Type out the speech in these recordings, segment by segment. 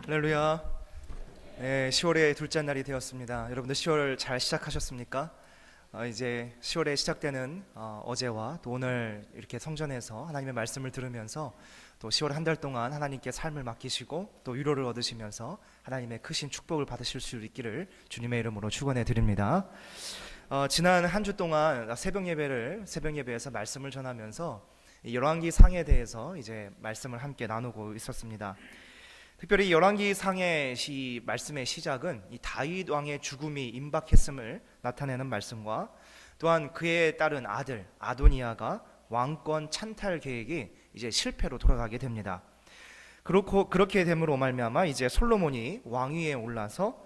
할렐루야. 네, 10월의 둘째 날이 되었습니다. 여러분들 10월 잘 시작하셨습니까? 이제 10월에 시작되는 어제와 또 오늘 이렇게 성전에서 하나님의 말씀을 들으면서 또 10월 한 달 동안 하나님께 삶을 맡기시고 또 위로를 얻으시면서 하나님의 크신 축복을 받으실 수 있기를 주님의 이름으로 축원해 드립니다. 지난 한 주 동안 새벽 예배에서 말씀을 전하면서 열왕기 상에 대해서 이제 말씀을 함께 나누고 있었습니다. 특별히 열왕기 상의 말씀의 시작은 이 다윗 왕의 죽음이 임박했음을 나타내는 말씀과 또한 그에 따른 아들 아도니아가 왕권 찬탈 계획이 이제 실패로 돌아가게 됩니다. 그렇게 됨으로 말미암아 이제 솔로몬이 왕위에 올라서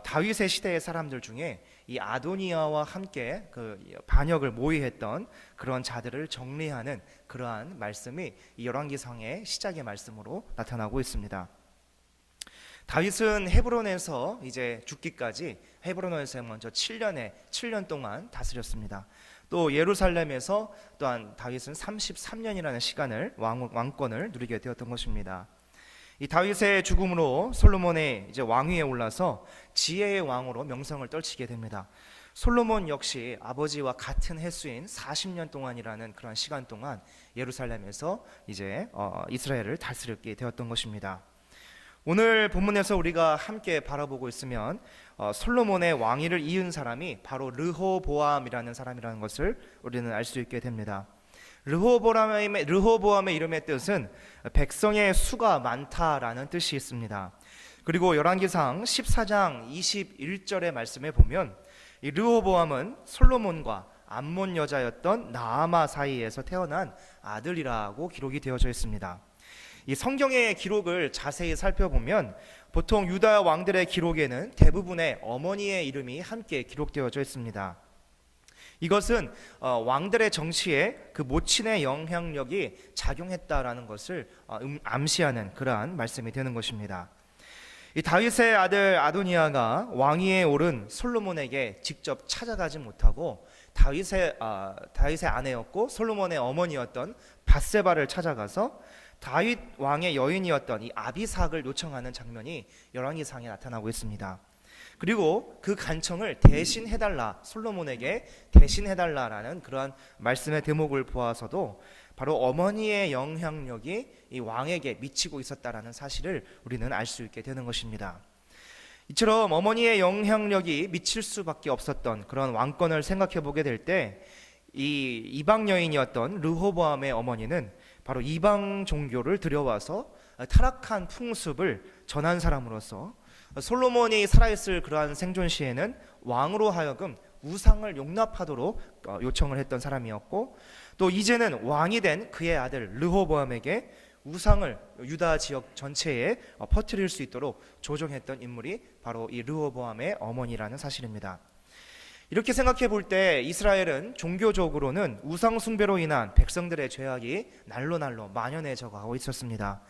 다윗의 시대의 사람들 중에 이 아도니아와 함께 그 반역을 모의했던 그런 자들을 정리하는 그러한 말씀이 이 열왕기상의 시작의 말씀으로 나타나고 있습니다. 다윗은 헤브론에서 이제 죽기까지 헤브론에서 먼저 7년 동안 다스렸습니다. 또 예루살렘에서 또한 다윗은 33년이라는 시간을 왕권을 누리게 되었던 것입니다. 이 다윗의 죽음으로 솔로몬의 이제 왕위에 올라서 지혜의 왕으로 명성을 떨치게 됩니다. 솔로몬 역시 아버지와 같은 횟수인 40년 동안이라는 그런 시간 동안 예루살렘에서 이제 이스라엘을 다스리게 되었던 것입니다. 오늘 본문에서 우리가 함께 바라보고 있으면 솔로몬의 왕위를 이은 사람이 바로 르호보암이라는 사람이라는 것을 우리는 알 수 있게 됩니다. 르호보암의 이름의 뜻은 백성의 수가 많다라는 뜻이 있습니다. 그리고 열왕기상 14장 21절의 말씀에 보면 이 르호보암은 솔로몬과 암몬 여자였던 나아마 사이에서 태어난 아들이라고 기록이 되어져 있습니다. 이 성경의 기록을 자세히 살펴보면 보통 유다 왕들의 기록에는 대부분의 어머니의 이름이 함께 기록되어져 있습니다. 이것은 왕들의 정치에 그 모친의 영향력이 작용했다라는 것을 암시하는 그러한 말씀이 되는 것입니다. 이 다윗의 아들 아도니아가 왕위에 오른 솔로몬에게 직접 찾아가지 못하고 다윗의 아내였고 솔로몬의 어머니였던 밧세바를 찾아가서 다윗 왕의 여인이었던 이 아비삭을 요청하는 장면이 열왕기상에 나타나고 있습니다. 그리고 그 간청을 대신해달라, 솔로몬에게 대신해달라라는 그러한 말씀의 대목을 보아서도 바로 어머니의 영향력이 이 왕에게 미치고 있었다라는 사실을 우리는 알 수 있게 되는 것입니다. 이처럼 어머니의 영향력이 미칠 수밖에 없었던 그런 왕권을 생각해 보게 될 때 이 이방 여인이었던 르호보암의 어머니는 바로 이방 종교를 들여와서 타락한 풍습을 전한 사람으로서 솔로몬이 살아있을 그러한 생존 시에는 왕으로 하여금 우상을 용납하도록 요청을 했던 사람이었고, 또 이제는 왕이 된 그의 아들 르호보암에게 우상을 유다 지역 전체에 퍼뜨릴 수 있도록 조종했던 인물이 바로 이 르호보암의 어머니라는 사실입니다. 이렇게 생각해 볼 때 이스라엘은 종교적으로는 우상 숭배로 인한 백성들의 죄악이 날로 만연해져 가고 있었습니다.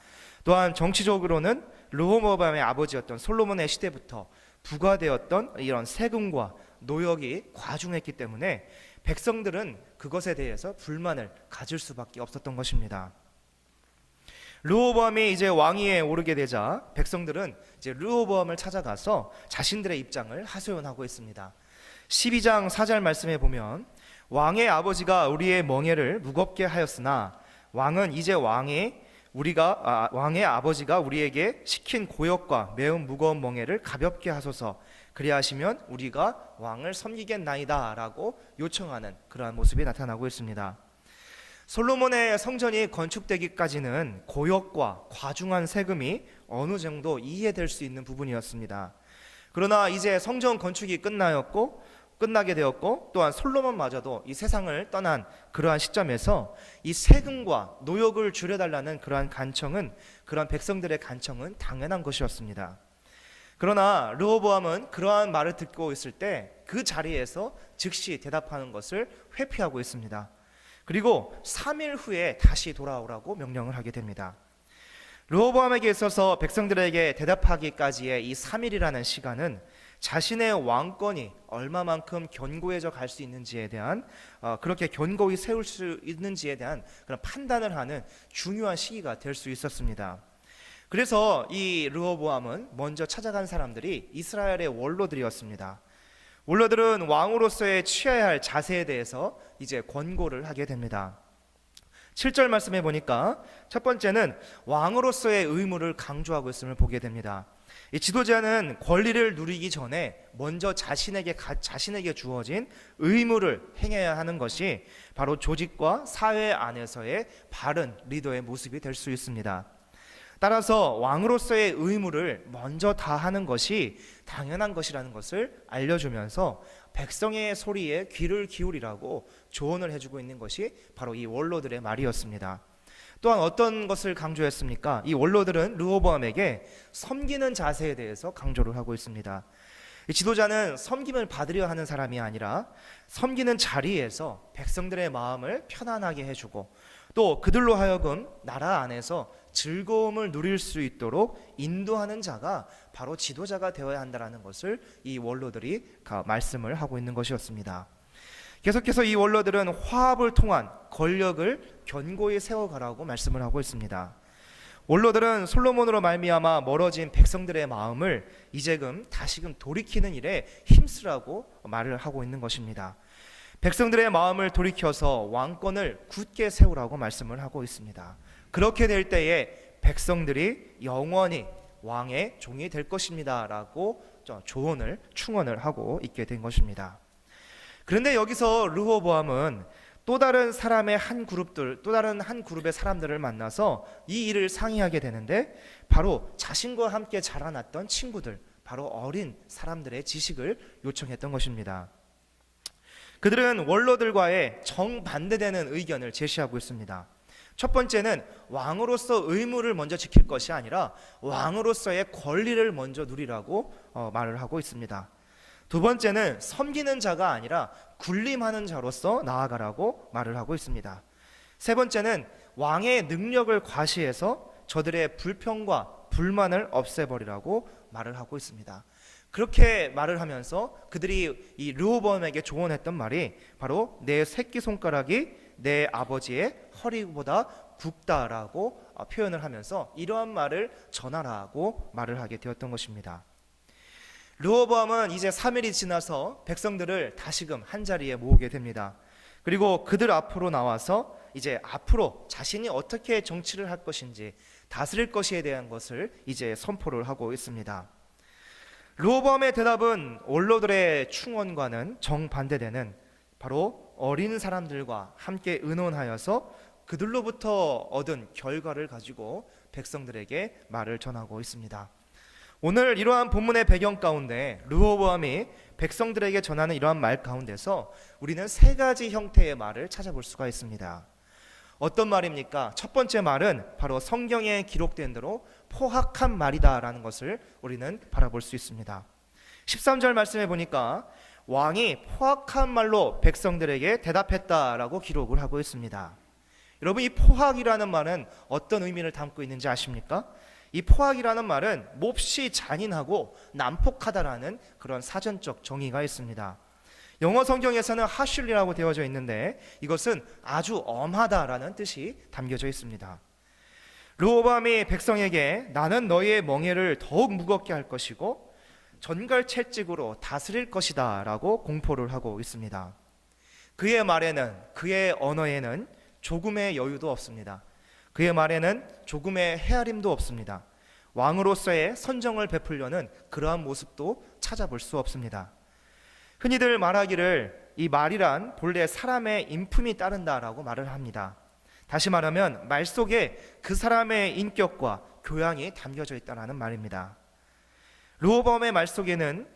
또한 정치적으로는 르호보암의 아버지였던 솔로몬의 시대부터 부과되었던 이런 세금과 노역이 과중했기 때문에 백성들은 그것에 대해서 불만을 가질 수밖에 없었던 것입니다. 르호보암이 이제 왕위에 오르게 되자 백성들은 이제 르호보암을 찾아가서 자신들의 입장을 하소연하고 있습니다. 12장 4절 말씀에 보면 왕의 아버지가 우리의 멍에를 무겁게 하였으나 왕은 이제 왕의 아버지가 우리에게 시킨 고역과 매우 무거운 멍에를 가볍게 하소서, 그리하시면 우리가 왕을 섬기겠나이다 라고 요청하는 그러한 모습이 나타나고 있습니다. 솔로몬의 성전이 건축되기까지는 고역과 과중한 세금이 어느 정도 이해될 수 있는 부분이었습니다. 그러나 이제 성전 건축이 끝나게 되었고 또한 솔로몬마저도 이 세상을 떠난 그러한 시점에서 이 세금과 노역을 줄여달라는 그러한 백성들의 간청은 당연한 것이었습니다. 그러나 르호보암은 그러한 말을 듣고 있을 때 그 자리에서 즉시 대답하는 것을 회피하고 있습니다. 그리고 3일 후에 다시 돌아오라고 명령을 하게 됩니다. 르호보암에게 있어서 백성들에게 대답하기까지의 이 3일이라는 시간은 자신의 왕권이 얼마만큼 견고해져 갈 수 있는지에 대한 그렇게 견고히 세울 수 있는지에 대한 그런 판단을 하는 중요한 시기가 될 수 있었습니다. 그래서 이 르호보암은 먼저 찾아간 사람들이 이스라엘의 원로들이었습니다. 원로들은 왕으로서의 취해야 할 자세에 대해서 이제 권고를 하게 됩니다. 7절 말씀해 보니까 첫 번째는 왕으로서의 의무를 강조하고 있음을 보게 됩니다. 이 지도자는 권리를 누리기 전에 먼저 자신에게 주어진 의무를 행해야 하는 것이 바로 조직과 사회 안에서의 바른 리더의 모습이 될 수 있습니다. 따라서 왕으로서의 의무를 먼저 다하는 것이 당연한 것이라는 것을 알려주면서 백성의 소리에 귀를 기울이라고 조언을 해주고 있는 것이 바로 이 원로들의 말이었습니다. 또한 어떤 것을 강조했습니까? 이 원로들은 르호보암에게 섬기는 자세에 대해서 강조를 하고 있습니다. 이 지도자는 섬김을 받으려 하는 사람이 아니라 섬기는 자리에서 백성들의 마음을 편안하게 해주고 또 그들로 하여금 나라 안에서 즐거움을 누릴 수 있도록 인도하는 자가 바로 지도자가 되어야 한다는 것을 이 원로들이 말씀을 하고 있는 것이었습니다. 계속해서 이 원로들은 화합을 통한 권력을 견고히 세워가라고 말씀을 하고 있습니다. 원로들은 솔로몬으로 말미암아 멀어진 백성들의 마음을 이제금 다시금 돌이키는 일에 힘쓰라고 말을 하고 있는 것입니다. 백성들의 마음을 돌이켜서 왕권을 굳게 세우라고 말씀을 하고 있습니다. 그렇게 될 때에 백성들이 영원히 왕의 종이 될 것입니다 라고 조언을 충언을 하고 있게 된 것입니다. 그런데 여기서 르호보암은 또 다른 한 그룹의 사람들을 만나서 이 일을 상의하게 되는데 바로 자신과 함께 자라났던 친구들, 바로 어린 사람들의 지식을 요청했던 것입니다. 그들은 원로들과의 정반대되는 의견을 제시하고 있습니다. 첫 번째는 왕으로서 의무를 먼저 지킬 것이 아니라 왕으로서의 권리를 먼저 누리라고 말을 하고 있습니다. 두 번째는 섬기는 자가 아니라 군림하는 자로서 나아가라고 말을 하고 있습니다. 세 번째는 왕의 능력을 과시해서 저들의 불평과 불만을 없애버리라고 말을 하고 있습니다. 그렇게 말을 하면서 그들이 이 르호보암에게 조언했던 말이 바로 내 새끼손가락이 내 아버지의 허리보다 굵다라고 표현을 하면서 이러한 말을 전하라고 말을 하게 되었던 것입니다. 르호보암은 이제 3일이 지나서 백성들을 다시금 한자리에 모으게 됩니다. 그리고 그들 앞으로 나와서 이제 앞으로 자신이 어떻게 정치를 할 것인지 다스릴 것에 대한 것을 이제 선포를 하고 있습니다. 르호보암의 대답은 원로들의 충언과는 정반대되는 바로 어린 사람들과 함께 의논하여서 그들로부터 얻은 결과를 가지고 백성들에게 말을 전하고 있습니다. 오늘 이러한 본문의 배경 가운데 르호보암이 백성들에게 전하는 이러한 말 가운데서 우리는 세 가지 형태의 말을 찾아볼 수가 있습니다. 어떤 말입니까? 첫 번째 말은 바로 성경에 기록된 대로 포악한 말이다라는 것을 우리는 바라볼 수 있습니다. 13절 말씀해 보니까 왕이 포악한 말로 백성들에게 대답했다라고 기록을 하고 있습니다. 여러분, 이 포악이라는 말은 어떤 의미를 담고 있는지 아십니까? 이 포악이라는 말은 몹시 잔인하고 난폭하다라는 그런 사전적 정의가 있습니다. 영어 성경에서는 하슐리라고 되어져 있는데 이것은 아주 엄하다라는 뜻이 담겨져 있습니다. 르호보암이 백성에게 나는 너희의 멍에를 더욱 무겁게 할 것이고 전갈채찍으로 다스릴 것이다 라고 공포를 하고 있습니다. 그의 말에는, 그의 언어에는 조금의 여유도 없습니다. 그의 말에는 조금의 헤아림도 없습니다. 왕으로서의 선정을 베풀려는 그러한 모습도 찾아볼 수 없습니다. 흔히들 말하기를 이 말이란 본래 사람의 인품이 따른다라고 말을 합니다. 다시 말하면 말 속에 그 사람의 인격과 교양이 담겨져 있다는 말입니다. 르호보암의 말 속에는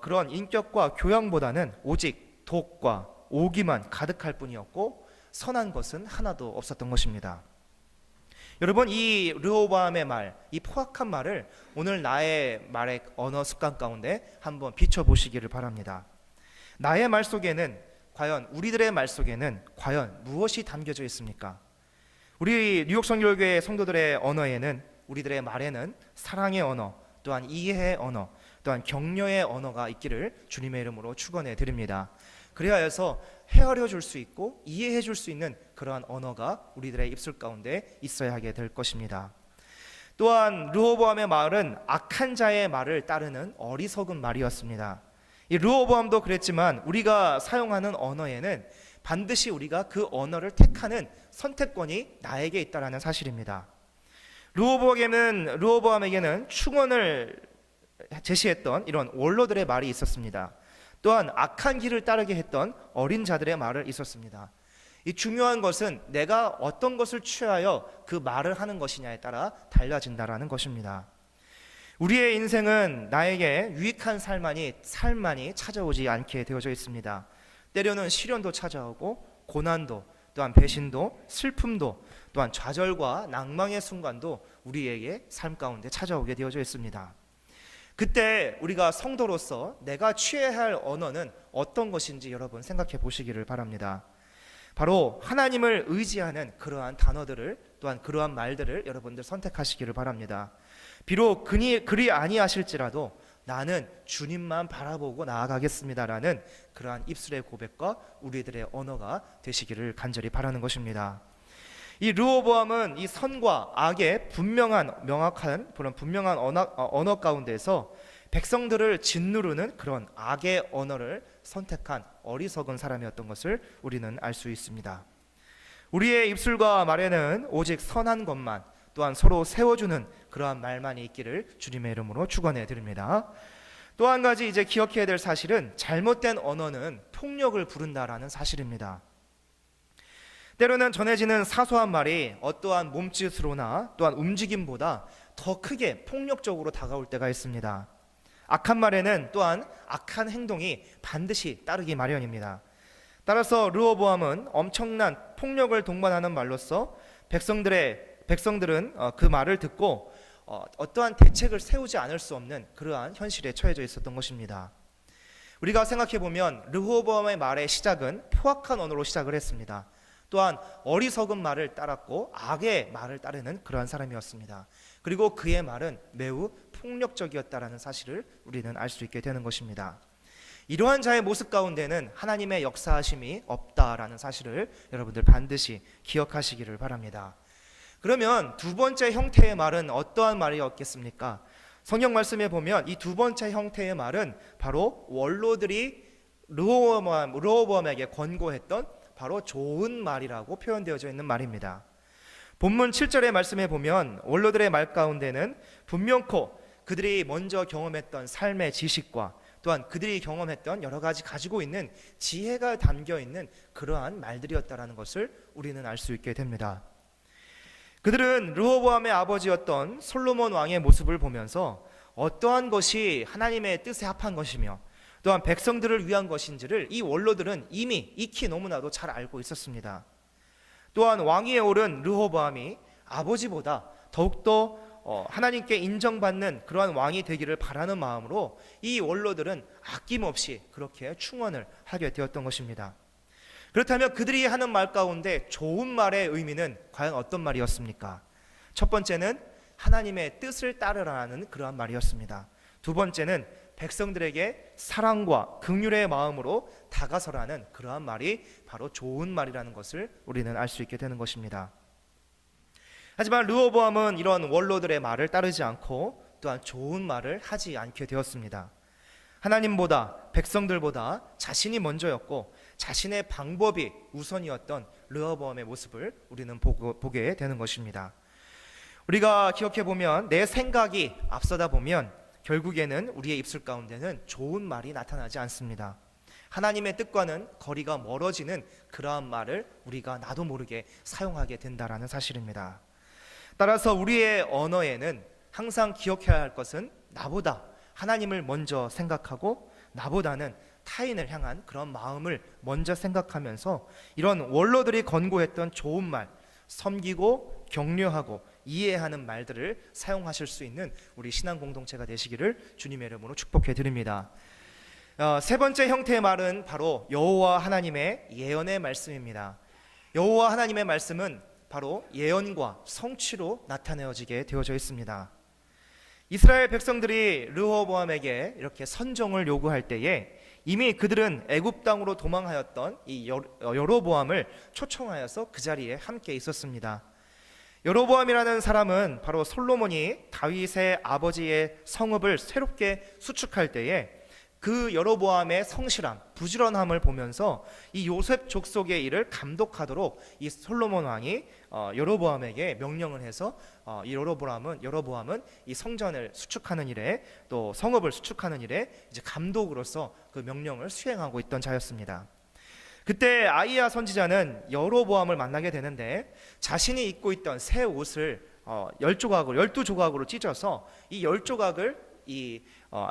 그런 인격과 교양보다는 오직 독과 오기만 가득할 뿐이었고 선한 것은 하나도 없었던 것입니다. 여러분, 이 르호보암의 말, 이 포악한 말을 오늘 나의 말의 언어 습관 가운데 한번 비춰보시기를 바랍니다. 나의 말 속에는 과연, 우리들의 말 속에는 과연 무엇이 담겨져 있습니까? 우리 뉴욕 선교교회 성도들의 언어에는, 우리들의 말에는 사랑의 언어, 또한 이해의 언어, 또한 격려의 언어가 있기를 주님의 이름으로 축원해 드립니다. 그래야 해서 헤아려 줄 수 있고 이해해 줄 수 있는 그러한 언어가 우리들의 입술 가운데 있어야 하게 될 것입니다. 또한 르호보암의 말은 악한 자의 말을 따르는 어리석은 말이었습니다. 이 르호보암도 그랬지만 우리가 사용하는 언어에는 반드시 우리가 그 언어를 택하는 선택권이 나에게 있다는 사실입니다. 르호보암에게는 충언을 제시했던 이런 원로들의 말이 있었습니다. 또한 악한 길을 따르게 했던 어린 자들의 말을 있었습니다. 이 중요한 것은 내가 어떤 것을 취하여 그 말을 하는 것이냐에 따라 달라진다라는 것입니다. 우리의 인생은 나에게 유익한 삶만이 찾아오지 않게 되어져 있습니다. 때로는 시련도 찾아오고 고난도, 또한 배신도, 슬픔도, 또한 좌절과 낭망의 순간도 우리에게 삶 가운데 찾아오게 되어져 있습니다. 그때 우리가 성도로서 내가 취해야 할 언어는 어떤 것인지 여러분 생각해 보시기를 바랍니다. 바로 하나님을 의지하는 그러한 단어들을, 또한 그러한 말들을 여러분들 선택하시기를 바랍니다. 비록 그리 아니하실지라도 나는 주님만 바라보고 나아가겠습니다라는 그러한 입술의 고백과 우리들의 언어가 되시기를 간절히 바라는 것입니다. 이 르호보암은 이 선과 악의 명확한 언어 가운데서 백성들을 짓누르는 그런 악의 언어를 선택한 어리석은 사람이었던 것을 우리는 알 수 있습니다. 우리의 입술과 말에는 오직 선한 것만, 또한 서로 세워주는 그러한 말만이 있기를 주님의 이름으로 축원해 드립니다. 또 한 가지 이제 기억해야 될 사실은 잘못된 언어는 폭력을 부른다라는 사실입니다. 때로는 전해지는 사소한 말이 어떠한 몸짓으로나 또한 움직임보다 더 크게 폭력적으로 다가올 때가 있습니다. 악한 말에는 또한 악한 행동이 반드시 따르기 마련입니다. 따라서 르호보암은 엄청난 폭력을 동반하는 말로써 백성들은 그 말을 듣고 어떠한 대책을 세우지 않을 수 없는 그러한 현실에 처해져 있었던 것입니다. 우리가 생각해 보면 르호보암의 말의 시작은 포악한 언어로 시작을 했습니다. 또한 어리석은 말을 따랐고 악의 말을 따르는 그러한 사람이었습니다. 그리고 그의 말은 매우 폭력적이었다라는 사실을 우리는 알 수 있게 되는 것입니다. 이러한 자의 모습 가운데는 하나님의 역사하심이 없다라는 사실을 여러분들 반드시 기억하시기를 바랍니다. 그러면 두 번째 형태의 말은 어떠한 말이었겠습니까? 성경 말씀에 보면 이 두 번째 형태의 말은 바로 원로들이 르호보암에게 권고했던 바로 좋은 말이라고 표현되어져 있는 말입니다. 본문 7절의 말씀에 보면 원로들의 말 가운데는 분명코 그들이 먼저 경험했던 삶의 지식과 또한 그들이 경험했던 여러 가지 가지고 있는 지혜가 담겨 있는 그러한 말들이었다라는 것을 우리는 알 수 있게 됩니다. 그들은 르호보암의 아버지였던 솔로몬 왕의 모습을 보면서 어떠한 것이 하나님의 뜻에 합한 것이며 또한 백성들을 위한 것인지를 이 원로들은 이미 익히 너무나도 잘 알고 있었습니다. 또한 왕위에 오른 르호보암이 아버지보다 더욱더 하나님께 인정받는 그러한 왕이 되기를 바라는 마음으로 이 원로들은 아낌없이 그렇게 충언을 하게 되었던 것입니다. 그렇다면 그들이 하는 말 가운데 좋은 말의 의미는 과연 어떤 말이었습니까? 첫 번째는 하나님의 뜻을 따르라는 그러한 말이었습니다. 두 번째는 백성들에게 사랑과 긍휼의 마음으로 다가서라는 그러한 말이 바로 좋은 말이라는 것을 우리는 알 수 있게 되는 것입니다. 하지만 르호보암은 이런 원로들의 말을 따르지 않고 또한 좋은 말을 하지 않게 되었습니다. 하나님보다 백성들보다 자신이 먼저였고 자신의 방법이 우선이었던 르호보암의 모습을 우리는 보게 되는 것입니다. 우리가 기억해 보면 내 생각이 앞서다 보면 결국에는 우리의 입술 가운데는 좋은 말이 나타나지 않습니다. 하나님의 뜻과는 거리가 멀어지는 그러한 말을 우리가 나도 모르게 사용하게 된다라는 사실입니다. 따라서 우리의 언어에는 항상 기억해야 할 것은 나보다 하나님을 먼저 생각하고 나보다는 타인을 향한 그런 마음을 먼저 생각하면서 이런 원로들이 권고했던 좋은 말, 섬기고 격려하고 이해하는 말들을 사용하실 수 있는 우리 신앙 공동체가 되시기를 주님의 이름으로 축복해 드립니다. 세 번째 형태의 말은 바로 여호와 하나님의 예언의 말씀입니다. 여호와 하나님의 말씀은 바로 예언과 성취로 나타내어지게 되어져 있습니다. 이스라엘 백성들이 르호보암에게 이렇게 선정을 요구할 때에 이미 그들은 애굽 땅으로 도망하였던 이 여로보암을 초청하여서 그 자리에 함께 있었습니다. 여로보암이라는 사람은 바로 솔로몬이 다윗의 아버지의 성읍을 새롭게 수축할 때에 그 여로보암의 성실함, 부지런함을 보면서 이 요셉 족속의 일을 감독하도록 이 솔로몬 왕이 여로보암에게 명령을 해서 이 여로보암은 이 성전을 수축하는 일에, 또 성읍을 수축하는 일에 이제 감독으로서 그 명령을 수행하고 있던 자였습니다. 그때 아이야 선지자는 여로보암을 만나게 되는데 자신이 입고 있던 새 옷을 12조각으로 찢어서 이 10조각을 이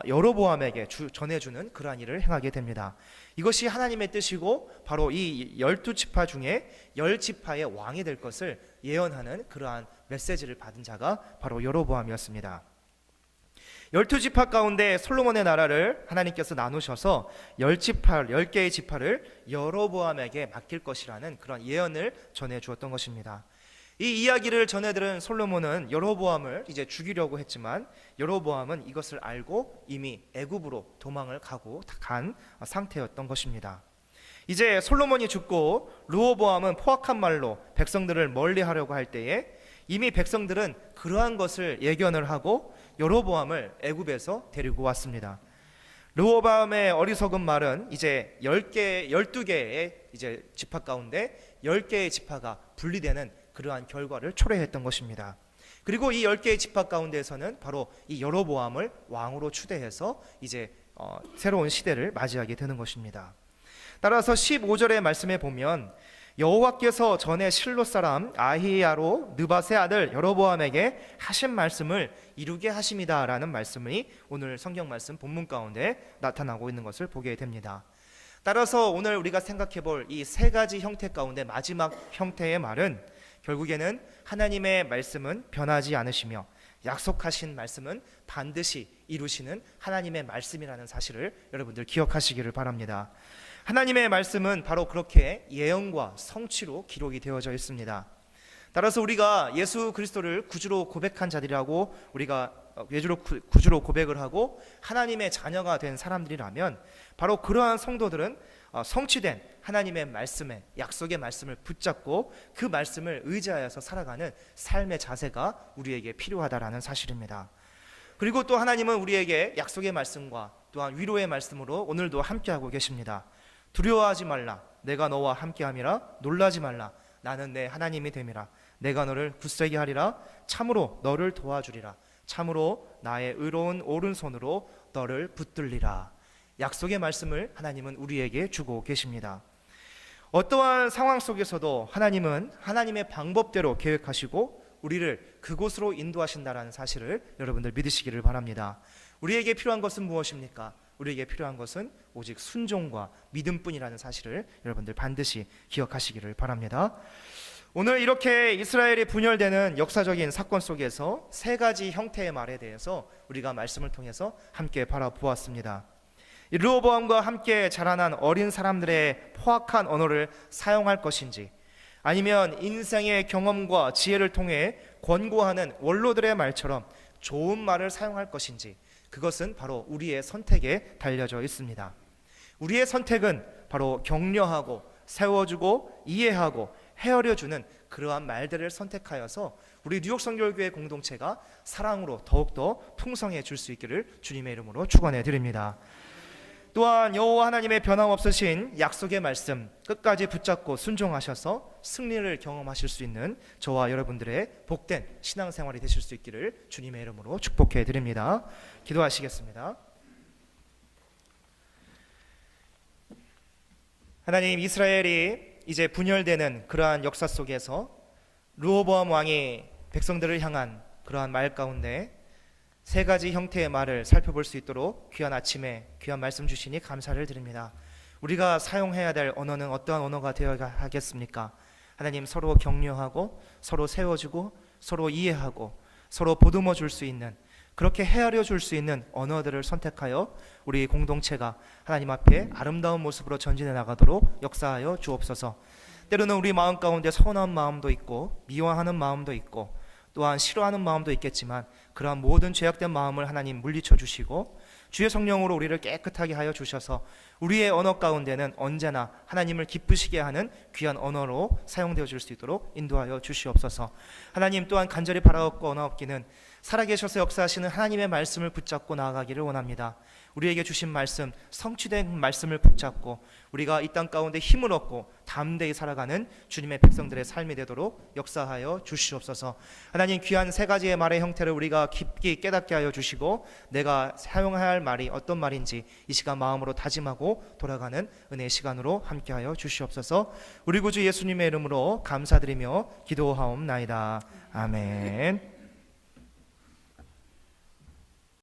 여로보암에게 전해주는 그러한 일을 행하게 됩니다. 이것이 하나님의 뜻이고 바로 이 12지파 중에 10지파의 왕이 될 것을 예언하는 그러한 메시지를 받은 자가 바로 여로보암이었습니다. 12지파 가운데 솔로몬의 나라를 하나님께서 나누셔서 10개의 지파를 여로보암에게 맡길 것이라는 그런 예언을 전해 주었던 것입니다. 이 이야기를 전해들은 솔로몬은 여로보암을 이제 죽이려고 했지만 여로보암은 이것을 알고 이미 애굽으로 도망을 간 상태였던 것입니다. 이제 솔로몬이 죽고 르호보암은 포악한 말로 백성들을 멀리하려고 할 때에 이미 백성들은 그러한 것을 예견을 하고 여로보암을 애굽에서 데리고 왔습니다. 르호보암의 어리석은 말은 이제 12개의 이제 지파 가운데 10개의 지파가 분리되는 그러한 결과를 초래했던 것입니다. 그리고 이 10개의 지파 가운데에서는 바로 이 여로보암을 왕으로 추대해서 이제 새로운 시대를 맞이하게 되는 것입니다. 따라서 15절의 말씀에 보면 여호와께서 전에 실로 사람 아히야로 느밧의 아들 여로보암에게 하신 말씀을 이루게 하심이다 라는 말씀이 오늘 성경 말씀 본문 가운데 나타나고 있는 것을 보게 됩니다. 따라서 오늘 우리가 생각해 볼 이 세 가지 형태 가운데 마지막 형태의 말은 결국에는 하나님의 말씀은 변하지 않으시며 약속하신 말씀은 반드시 이루시는 하나님의 말씀이라는 사실을 여러분들 기억하시기를 바랍니다. 하나님의 말씀은 바로 그렇게 예언과 성취로 기록이 되어져 있습니다. 따라서 우리가 예수 그리스도를 구주로 고백한 자들이라고 우리가 구주로 고백을 하고 하나님의 자녀가 된 사람들이라면 바로 그러한 성도들은 성취된 하나님의 말씀에, 약속의 말씀을 붙잡고 그 말씀을 의지하여서 살아가는 삶의 자세가 우리에게 필요하다라는 사실입니다. 그리고 또 하나님은 우리에게 약속의 말씀과 또한 위로의 말씀으로 오늘도 함께하고 계십니다. 두려워하지 말라, 내가 너와 함께함이라. 놀라지 말라, 나는 내 하나님이 됨이라. 내가 너를 굳세게 하리라. 참으로 너를 도와주리라. 참으로 나의 의로운 오른손으로 너를 붙들리라. 약속의 말씀을 하나님은 우리에게 주고 계십니다. 어떠한 상황 속에서도 하나님은 하나님의 방법대로 계획하시고 우리를 그곳으로 인도하신다라는 사실을 여러분들 믿으시기를 바랍니다. 우리에게 필요한 것은 무엇입니까? 우리에게 필요한 것은 오직 순종과 믿음뿐이라는 사실을 여러분들 반드시 기억하시기를 바랍니다. 오늘 이렇게 이스라엘이 분열되는 역사적인 사건 속에서 세 가지 형태의 말에 대해서 우리가 말씀을 통해서 함께 바라보았습니다. 르호보암과 함께 자라난 어린 사람들의 포악한 언어를 사용할 것인지, 아니면 인생의 경험과 지혜를 통해 권고하는 원로들의 말처럼 좋은 말을 사용할 것인지, 그것은 바로 우리의 선택에 달려져 있습니다. 우리의 선택은 바로 격려하고 세워주고 이해하고 헤아려주는 그러한 말들을 선택하여서 우리 뉴욕 선교회 공동체가 사랑으로 더욱더 풍성해질 수 있기를 주님의 이름으로 축원해 드립니다. 또한 여호와 하나님의 변함없으신 약속의 말씀 끝까지 붙잡고 순종하셔서 승리를 경험하실 수 있는 저와 여러분들의 복된 신앙생활이 되실 수 있기를 주님의 이름으로 축복해 드립니다. 기도하시겠습니다. 하나님, 이스라엘이 이제 분열되는 그러한 역사 속에서 르호보암 왕이 백성들을 향한 그러한 말 가운데 세 가지 형태의 말을 살펴볼 수 있도록 귀한 아침에 귀한 말씀 주시니 감사를 드립니다. 우리가 사용해야 될 언어는 어떠한 언어가 되어야 하겠습니까? 하나님, 서로 격려하고 서로 세워주고 서로 이해하고 서로 보듬어 줄 수 있는, 그렇게 헤아려 줄 수 있는 언어들을 선택하여 우리 공동체가 하나님 앞에 아름다운 모습으로 전진해 나가도록 역사하여 주옵소서. 때로는 우리 마음 가운데 서운한 마음도 있고 미워하는 마음도 있고 또한 싫어하는 마음도 있겠지만 그러한 모든 죄악된 마음을 하나님 물리쳐 주시고 주의 성령으로 우리를 깨끗하게 하여 주셔서 우리의 언어 가운데는 언제나 하나님을 기쁘시게 하는 귀한 언어로 사용되어 줄 수 있도록 인도하여 주시옵소서. 하나님 또한 간절히 바라옵고 원하옵기는 살아계셔서 역사하시는 하나님의 말씀을 붙잡고 나아가기를 원합니다. 우리에게 주신 말씀, 성취된 말씀을 붙잡고 우리가 이 땅 가운데 힘을 얻고 담대히 살아가는 주님의 백성들의 삶이 되도록 역사하여 주시옵소서. 하나님 귀한 세 가지의 말의 형태를 우리가 깊이 깨닫게 하여 주시고 내가 사용해야 할 말이 어떤 말인지 이 시간 마음으로 다짐하고 돌아가는 은혜의 시간으로 함께하여 주시옵소서. 우리 구주 예수님의 이름으로 감사드리며 기도하옵나이다. 아멘.